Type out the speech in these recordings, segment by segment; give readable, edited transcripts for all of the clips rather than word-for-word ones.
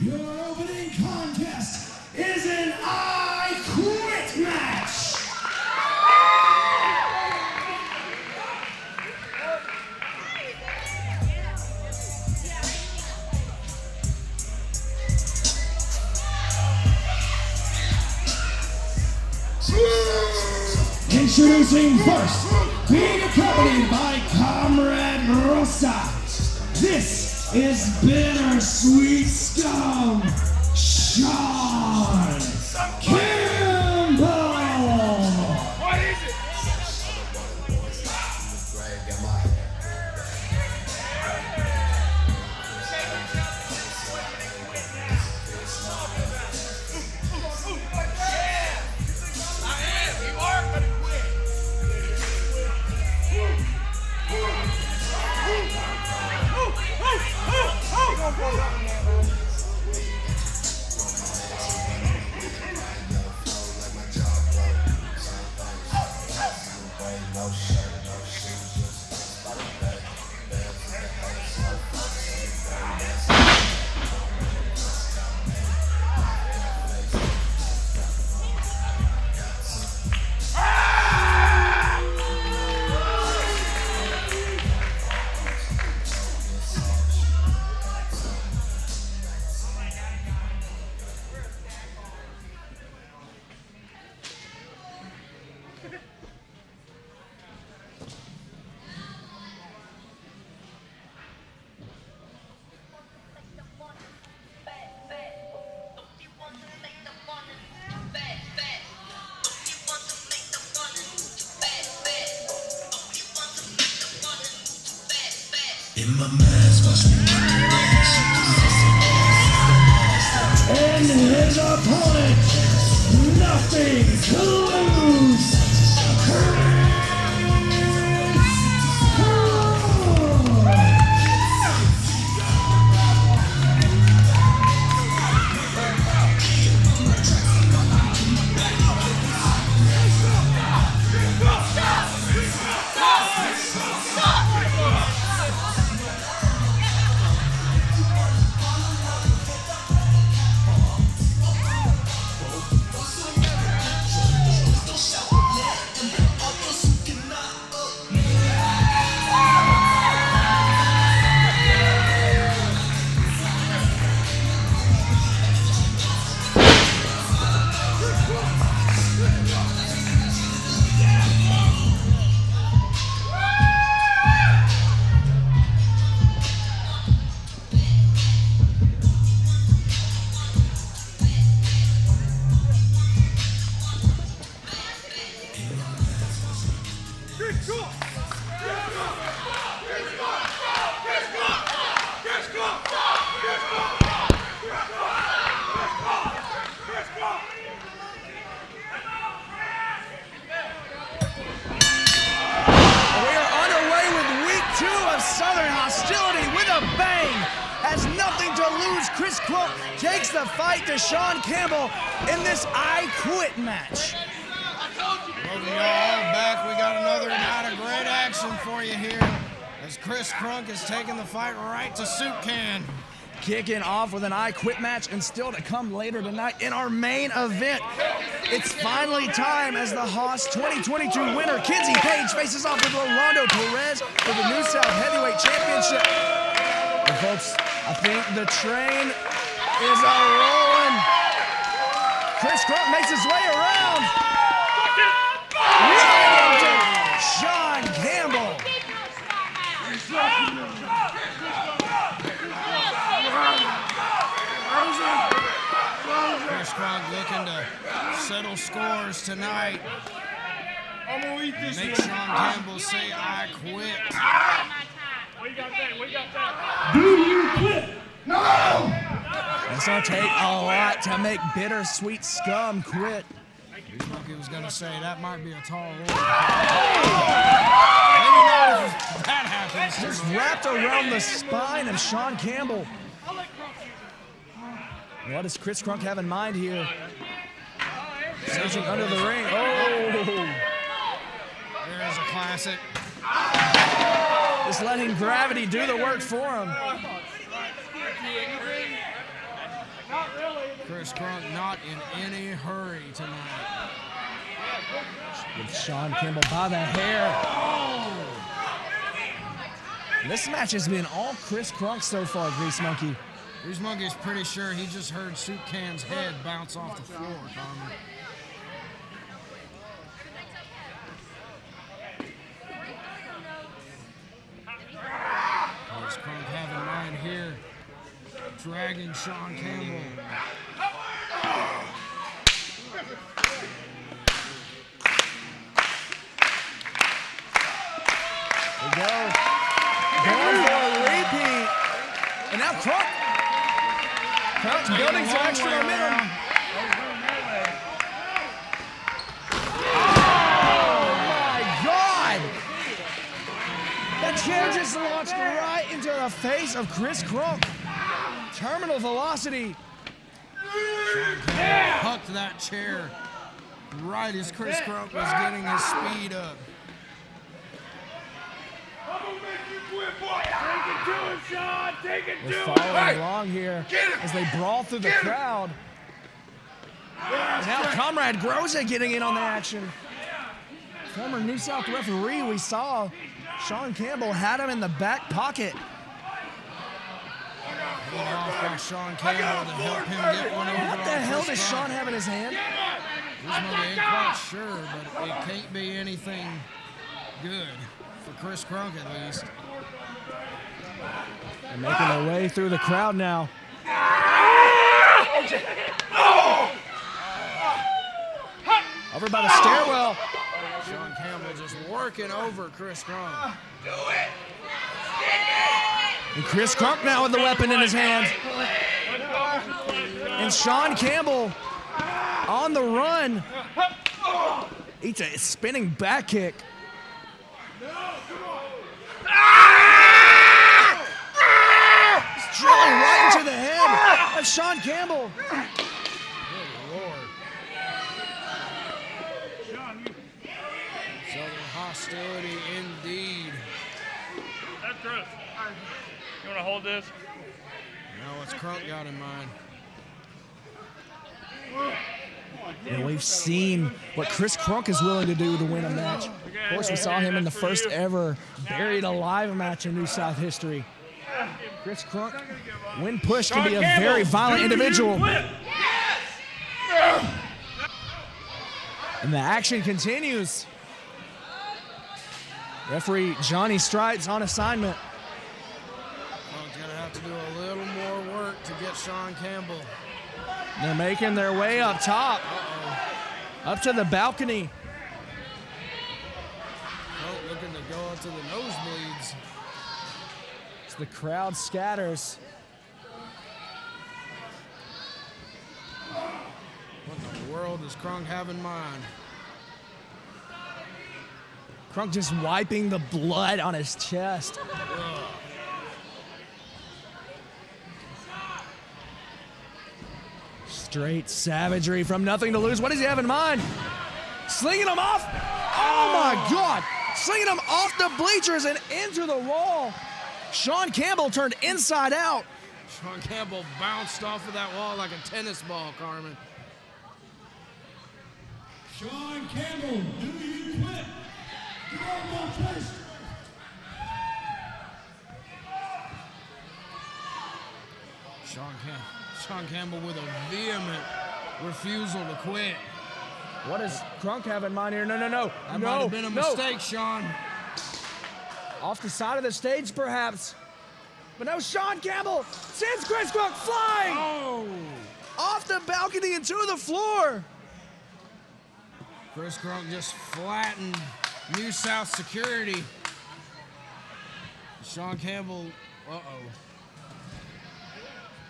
Your opening contest is an I Quit match. Introducing first, being accompanied by Comrade Rosa. This is Bittersweet Scum, Sean Campbell. What is it? In my mask, watch me and his opponent, nothing to lose. Hostility with a bang, has nothing to lose. Crunk takes the fight to Sean Campbell in this I Quit match. Welcome you all back. We got another night of great action for you here as Crunk is taking the fight right to soup can. Kicking off with an I Quit match, and still to come later tonight in our main event. It's finally time as the Haas 2022 winner, Kenzie Page, faces off with Rolando Perez for the New South Heavyweight Championship. And folks, I think the train is a-rolling. Crunk makes his way around. Right into Sean Campbell. Crunk looking to settle scores tonight. I'm gonna eat this. Make Sean Campbell say, I quit. We got that. Do you quit? No! It's gonna take a lot to make Bittersweet Scum quit. Crunk was gonna say that might be a tall order. Maybe not if that happens. Just wrapped around the spine of Sean Campbell. What does Crunk have in mind here? Searching under the ring. Oh! There's a classic. Just letting gravity do the work for him. Chris Crunk not in any hurry tonight. With Sean Campbell by the hair. Oh! This match has been all Chris Crunk so far, Grease Monkey. Grease Monkey's pretty sure he just heard Soup Can's head bounce off the floor, Carmen. What does Crunk have in mind here? Dragging Sean Campbell. There we go. Going for a repeat. And now Crunk. Crunk's building some extra momentum. Oh my God! That chair just launched right into the face of Chris Crunk. Terminal velocity. Hucked that chair right as Chris Crunk was getting his speed up. I'm gonna make you quit, boy. Take it to him, Sean. Take it to They're him. following along here as they brawl through the crowd. And now Comrade Groza getting in on the action. Former New South referee, we saw Sean Campbell had him in the back pocket. Pulled off by Sean Campbell to help him get one over. What the hell does Sean have in his hand? I ain't quite sure, but it can't be anything good for Chris Crunk at least. They're making their way through the crowd now. Over by the stairwell. Sean Campbell just working over Chris Crunk. And Chris Crunk now with the weapon in his hand. And Sean Campbell on the run. Eats a spinning back kick. He's drilling right into the head of Sean Campbell. Good Lord. Southern hostility indeed. That's Chris. You want to hold this? Now what's Crunk got in mind? And we've seen what Chris Crunk is willing to do to win a match. Of course, we saw him in the first ever Buried Alive match in New South history. Chris Crunk, when pushed, can be a very violent individual. And the action continues. Referee Johnny Strides on assignment. Crunk's gonna have to do a little more work to get Sean Campbell. They're making their way up top, up to the balcony. Crunk looking to go up to the nosebleeds. As the crowd scatters. What in the world does Crunk have in mind? Crunk just wiping the blood on his chest. Straight savagery from Nothing to Lose. What does he have in mind? Slinging him off. Oh my God. Slinging him off the bleachers and into the wall. Sean Campbell turned inside out. Sean Campbell bounced off of that wall like a tennis ball, Carmen. Sean Campbell, do you quit? Get out of my face. Sean Campbell with a vehement refusal to quit. What does Crunk have in mind here? No. That might have been a mistake, Sean. Off the side of the stage, perhaps. But no, Sean Campbell sends Chris Crunk flying. Oh! Off the balcony and to the floor. Chris Crunk just flattened New South security. Sean Campbell,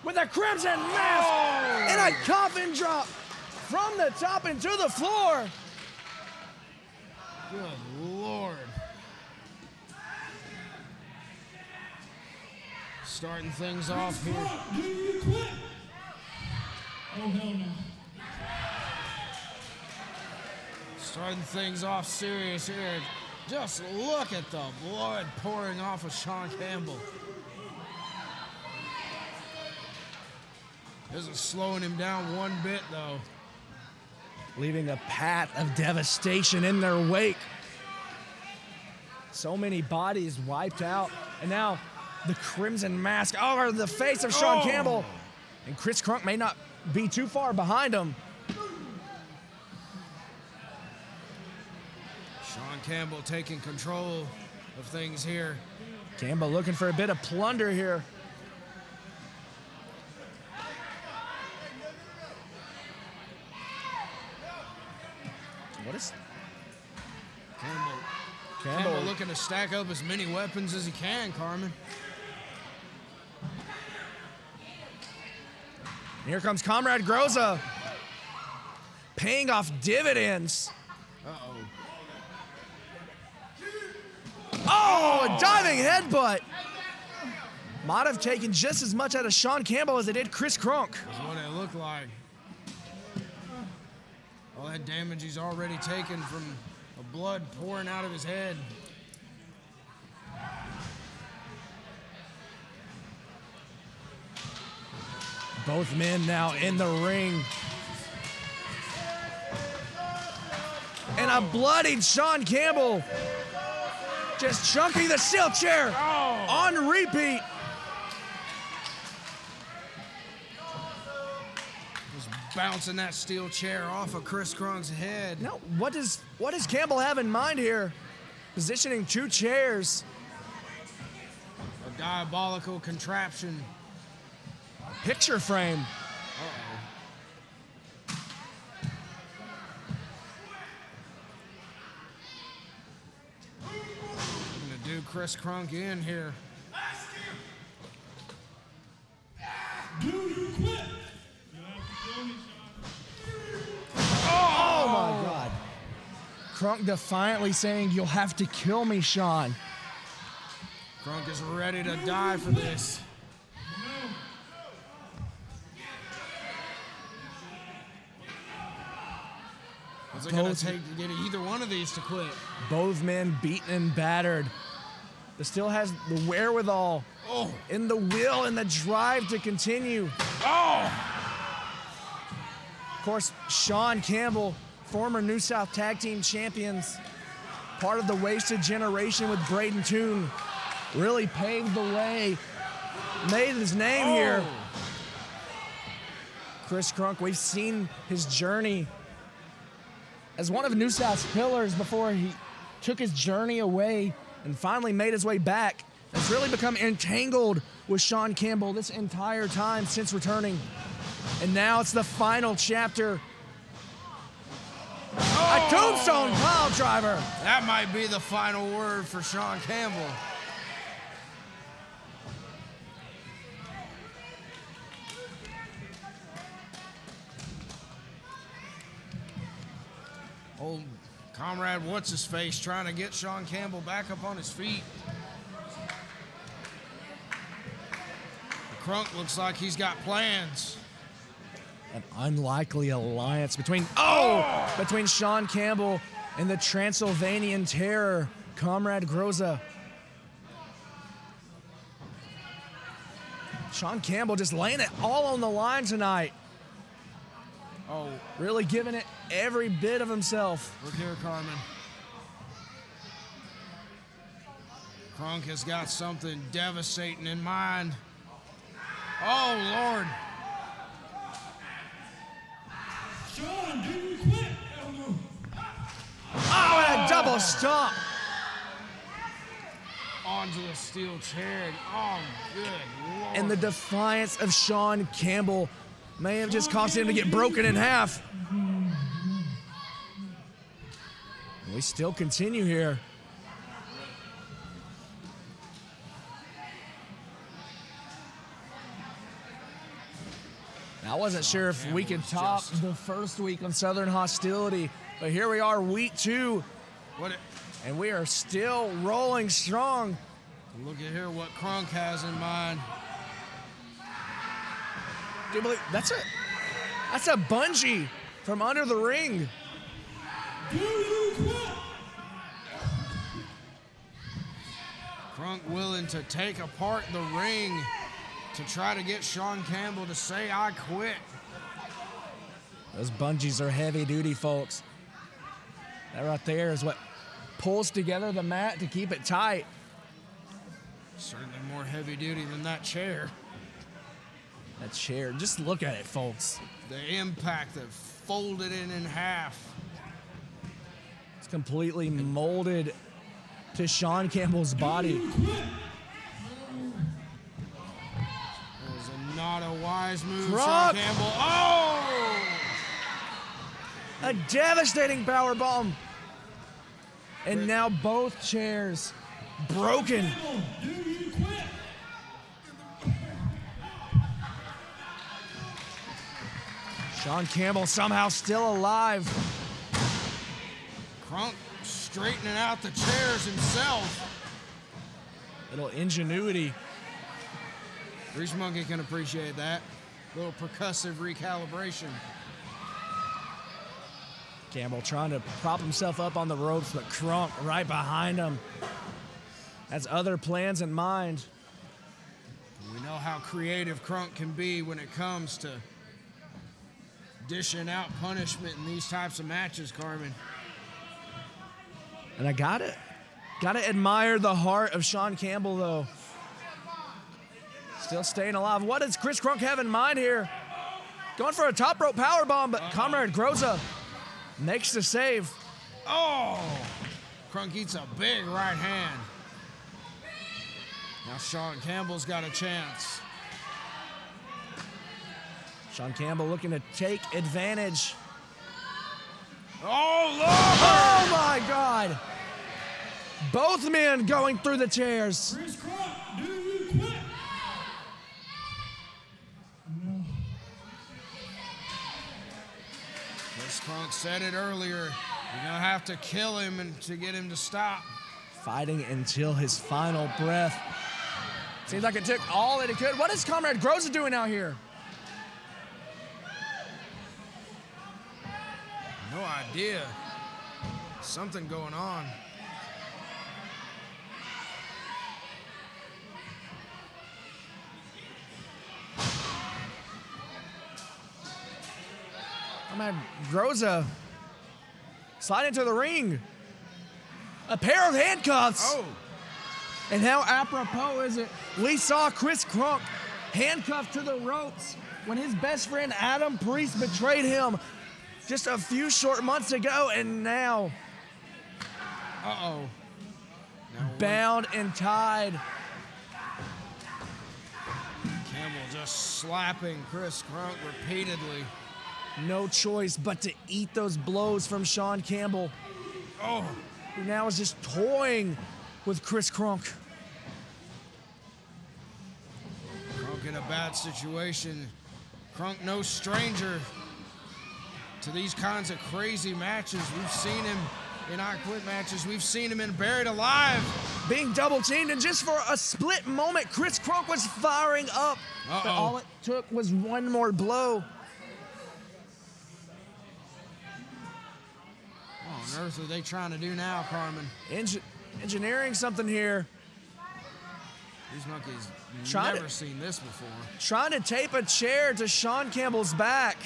With a crimson mask and a coffin drop from the top into the floor. Good Lord. Starting things off here. Do you quit? Oh, hell no. Starting things off serious here. Just look at the blood pouring off of Sean Campbell. Isn't slowing him down one bit, though. Leaving a path of devastation in their wake. So many bodies wiped out. And now the Crimson Mask over the face of Sean Campbell. And Chris Crunk may not be too far behind him. Sean Campbell taking control of things here. Campbell looking for a bit of plunder here. What is Campbell looking to stack up as many weapons as he can, Carmen. And here comes Comrade Groza, paying off dividends. Uh-oh. Oh, a diving headbutt. Might have taken just as much out of Sean Campbell as it did Chris Crunk. That's what it looked like. All that damage he's already taken from the blood pouring out of his head. Both men now in the ring. And a bloodied Sean Campbell just chunking the steel chair on repeat. Just bouncing that steel chair off of Chris Crunk's head. Now, what does Campbell have in mind here? Positioning two chairs. A diabolical contraption. Picture frame. Uh-oh. Gonna do Chris Crunk in here. Do you quit? Oh my God. Crunk defiantly saying, "You'll have to kill me, Sean." Crunk is ready to die for this. What's it gonna take to get either one of these to quit? Both men beaten and battered, but still has the wherewithal, and the will and the drive to continue. Of course, Sean Campbell, former New South Tag Team Champions, part of the Wasted Generation with Braden Toon, really paved the way, made his name here. Chris Crunk, we've seen his journey as one of New South's pillars before he took his journey away and finally made his way back. Has really become entangled with Sean Campbell this entire time since returning. And now it's the final chapter. A tombstone pile driver. That might be the final word for Sean Campbell. Old Comrade What's-His-Face trying to get Sean Campbell back up on his feet. Crunk looks like he's got plans. An unlikely alliance between Sean Campbell and the Transylvanian Terror, Comrade Groza. Sean Campbell just laying it all on the line tonight. Really giving it every bit of himself. Look here, Carmen. Crunk has got something devastating in mind. Oh, Lord. Sean, do you quit? Oh, and a double stomp. Onto the steel chair. Oh, good Lord. And the defiance of Sean Campbell may have just caused him to get broken in half. We still continue here. I wasn't sure if we could top the first week on Southern Hostility, but here we are, week 2, and we are still rolling strong. Look at here what Crunk has in mind. Do you believe that's a bungee from under the ring. Do you quit? Crunk willing to take apart the ring to try to get Sean Campbell to say, "I quit." Those bungees are heavy duty, folks. That right there is what pulls together the mat to keep it tight. Certainly more heavy duty than that chair. That chair, just look at it, folks. The impact that folded it in half. It's completely molded to Sean Campbell's body. That was not a wise move, Crunk. Sean Campbell. Oh! A devastating power bomb. And now both chairs broken. Do you quit? Sean Campbell somehow still alive. Crunk straightening out the chairs himself. Little ingenuity. Reese Monkey can appreciate that. Little percussive recalibration. Campbell trying to prop himself up on the ropes, but Crunk right behind him. Has other plans in mind. We know how creative Crunk can be when it comes to dishing out punishment in these types of matches, Carmen. And I gotta admire the heart of Sean Campbell, though. Still staying alive. What does Chris Crunk have in mind here? Going for a top rope power bomb, but Comrade Groza makes the save. Oh! Crunk eats a big right hand. Now Sean Campbell's got a chance. Sean Campbell looking to take advantage. Oh, Lord! Oh my God! Both men going through the chairs. Chris Crunk, do you quit? Chris Crunk said it earlier. You're gonna have to kill him and to get him to stop. Fighting until his final breath. Seems like it took all that it could. What is Comrade Groza doing out here? No idea. Something going on. Comrade Groza slide into the ring. A pair of handcuffs. Oh! And how apropos is it? We saw Chris Crunk handcuffed to the ropes when his best friend Adam Priest betrayed him just a few short months ago, and now Uh-oh. Now bound and tied. Campbell just slapping Chris Crunk repeatedly. No choice but to eat those blows from Sean Campbell, Oh! who now is just toying with Chris Crunk. Crunk in a bad situation. Crunk no stranger to these kinds of crazy matches. We've seen him in I Quit matches. We've seen him in Buried Alive. Being double teamed, and just for a split moment, Chris Crunk was firing up. But all it took was one more blow. What on earth are they trying to do now, Carmen? Engineering something here. These monkeys Trying never to- seen this before. Trying to tape a chair to Sean Campbell's back.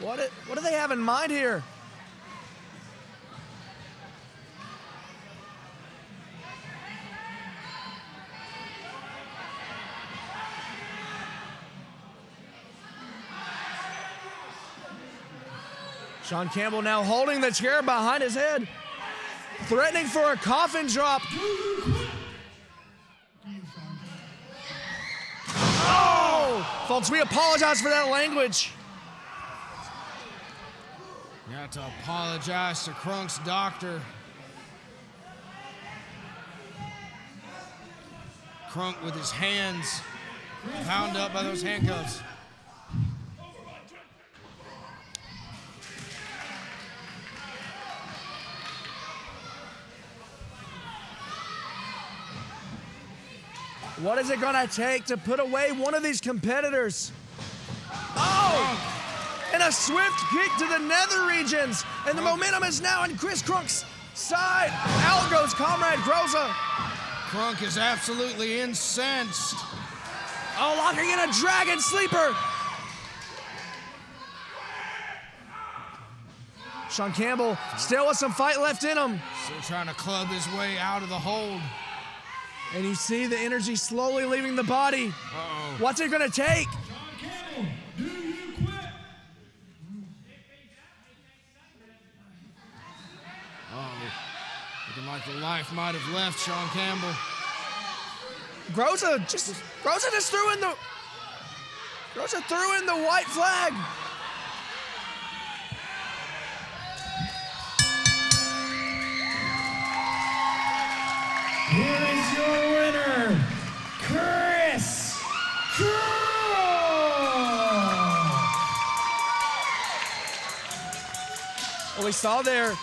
What do they have in mind here? Sean Campbell now holding the chair behind his head, threatening for a coffin drop. Oh! Folks, we apologize for that language. You have to apologize to Crunk's doctor. Crunk with his hands bound up by those handcuffs. What is it gonna take to put away one of these competitors? Oh! And a swift kick to the nether regions. And the momentum is now on Chris Crunk's side. Out goes Comrade Groza. Crunk is absolutely incensed. Oh, locking in a dragon sleeper. Sean Campbell still with some fight left in him. Still trying to club his way out of the hold. And you see the energy slowly leaving the body. Uh-oh. What's it gonna take? Sean Campbell, do you quit? Looking like the life might have left Sean Campbell. Groza just threw in the white flag. Here is your winner, Chris Crunk. Well, we saw there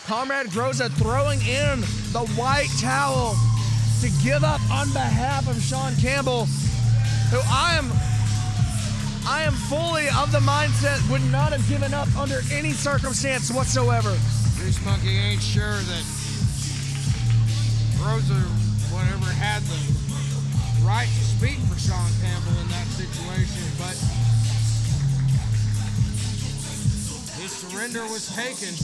Comrade Groza throwing in the white towel to give up on behalf of Sean Campbell, who I am fully of the mindset would not have given up under any circumstance whatsoever. Grease Monkey ain't sure that Groza, whatever, had the right to speak for Sean Campbell in that situation, but his surrender was taken.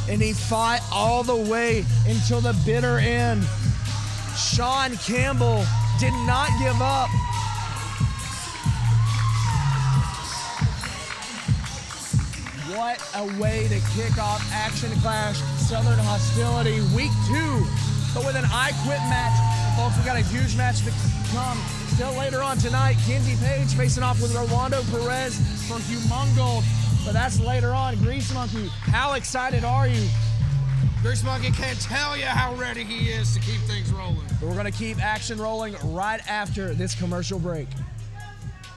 And he fought all the way until the bitter end. Sean Campbell did not give up. What a way to kick off Action Clash Southern Hostility Week 2. But with an I Quit match. And folks, we got a huge match to come. Still later on tonight, Kenzie Page facing off with Rolando Perez for Humongold. But that's later on. Grease Monkey, how excited are you? Grease Monkey can't tell you how ready he is to keep things rolling. But we're going to keep action rolling right after this commercial break.